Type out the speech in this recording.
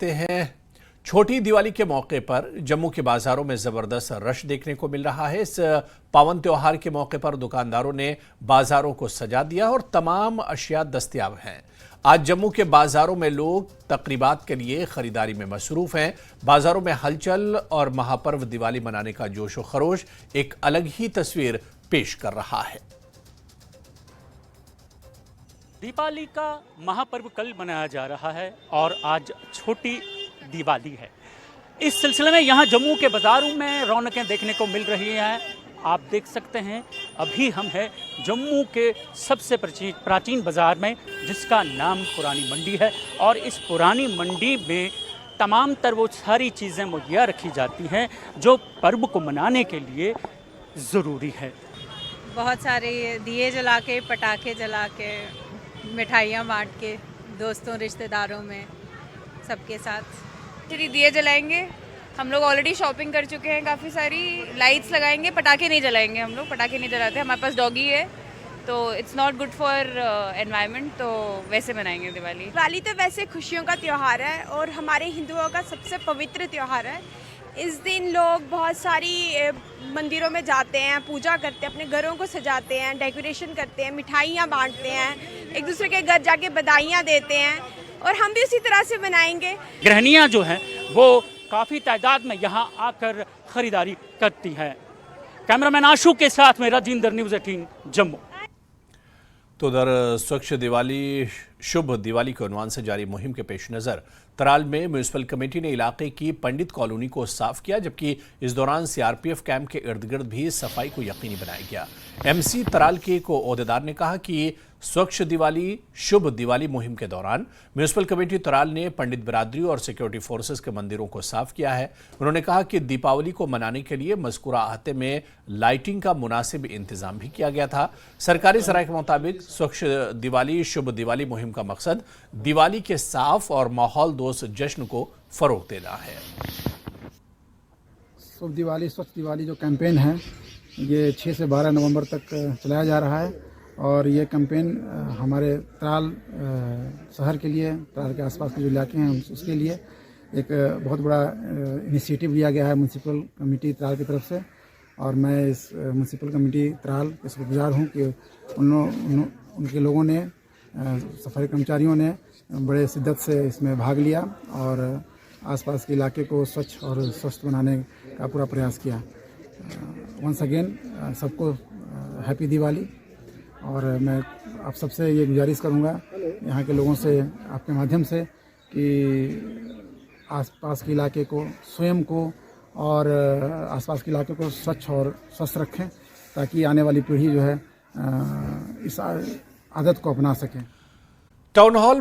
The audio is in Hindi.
देखते हैं। छोटी दिवाली के मौके पर जम्मू के बाजारों में जबरदस्त रश देखने को मिल रहा है। इस पावन त्योहार के मौके पर दुकानदारों ने बाजारों को सजा दिया और तमाम अशिया दस्तयाब हैं। आज जम्मू के बाजारों में लोग तकरीबात के लिए खरीदारी में मसरूफ हैं। बाजारों में हलचल और महापर्व दिवाली मनाने का जोश व खरोश एक अलग ही तस्वीर पेश कर रहा है। दीपावली का महापर्व कल मनाया जा रहा है और आज छोटी दिवाली है। इस सिलसिले में यहाँ जम्मू के बाज़ारों में रौनकें देखने को मिल रही हैं। आप देख सकते हैं अभी हम हैं जम्मू के सबसे प्राचीन बाज़ार में, जिसका नाम पुरानी मंडी है। और इस पुरानी मंडी में तमाम तर वो सारी चीज़ें मुहैया रखी जाती हैं जो पर्व को मनाने के लिए ज़रूरी है। बहुत सारे दिए जला के, पटाखे जला के, मिठाइयाँ बांट के दोस्तों रिश्तेदारों में सबके साथ फिर दिए जलाएंगे। हम लोग ऑलरेडी शॉपिंग कर चुके हैं, काफ़ी सारी लाइट्स लगाएंगे। पटाखे नहीं जलाएंगे, हम लोग पटाखे नहीं जलाते। हमारे पास डॉगी है तो it's not good for environment, तो वैसे मनाएंगे दिवाली। दिवाली तो वैसे खुशियों का त्यौहार है और हमारे हिंदुओं का सबसे पवित्र त्यौहार है। इस दिन लोग बहुत सारी मंदिरों में जाते हैं, पूजा करते हैं, अपने घरों को सजाते हैं, डेकोरेशन करते हैं, मिठाइयाँ बांटते हैं, एक दूसरे के घर जाके बधाइयाँ देते हैं और हम भी उसी तरह से मनाएंगे। गृहिणियाँ जो हैं वो काफ़ी तादाद में यहाँ आकर ख़रीदारी करती हैं। कैमरामैन आशु के साथ में राजेंद्र, न्यूज़ 18 जम्मू। तो उधर स्वच्छ दिवाली शुभ दिवाली के उन्वान से जारी मुहिम के पेश नज़र तराल में म्यूनिसिपल कमेटी ने इलाके की पंडित कॉलोनी को साफ किया, जबकि इस दौरान सीआरपीएफ कैंप के इर्द गिर्द भी सफाई को यकीनी बनाया गया। एमसी तराल के एक ओहदेदार ने कहा कि स्वच्छ दिवाली शुभ दिवाली मुहिम के दौरान म्यूनिसिपल कमेटी तराल ने पंडित बिरादरी और सिक्योरिटी फोर्सेस के मंदिरों को साफ किया है। उन्होंने कहा कि दीपावली को मनाने के लिए मज़कूरा अहाते में लाइटिंग का मुनासिब इंतजाम भी किया गया था। सरकारी सराय के मुताबिक स्वच्छ दिवाली शुभ दिवाली मुहिम का मकसद दिवाली के साफ और माहौल दोस्त जश्न को फरोग देना है। शुभ दिवाली स्वच्छ दिवाली जो कैंपेन है ये 6 से 12 नवंबर तक चलाया जा रहा है और ये कैंपेन हमारे तराल शहर के लिए, तराल के आसपास के जो इलाके हैं उसके लिए एक बहुत बड़ा इनिशिएटिव लिया गया है म्यूनसिपल कमेटी तराल की तरफ से। और मैं इस म्यूनसिपल कमेटी तराल के शुक्रगुजार हूँ कि उनके लोगों ने, सफाई कर्मचारियों ने बड़े शिद्दत से इसमें भाग लिया और आसपास के इलाके को स्वच्छ और स्वस्थ बनाने का पूरा प्रयास किया। वंस अगेन सबको हैप्पी दिवाली। और मैं आप सबसे ये गुजारिश करूँगा यहाँ के लोगों से, आपके माध्यम से, कि आसपास के इलाके को, स्वयं को और आसपास के इलाके को स्वच्छ और स्वस्थ रखें, ताकि आने वाली पीढ़ी जो है इस आदत को अपना सके। Town hall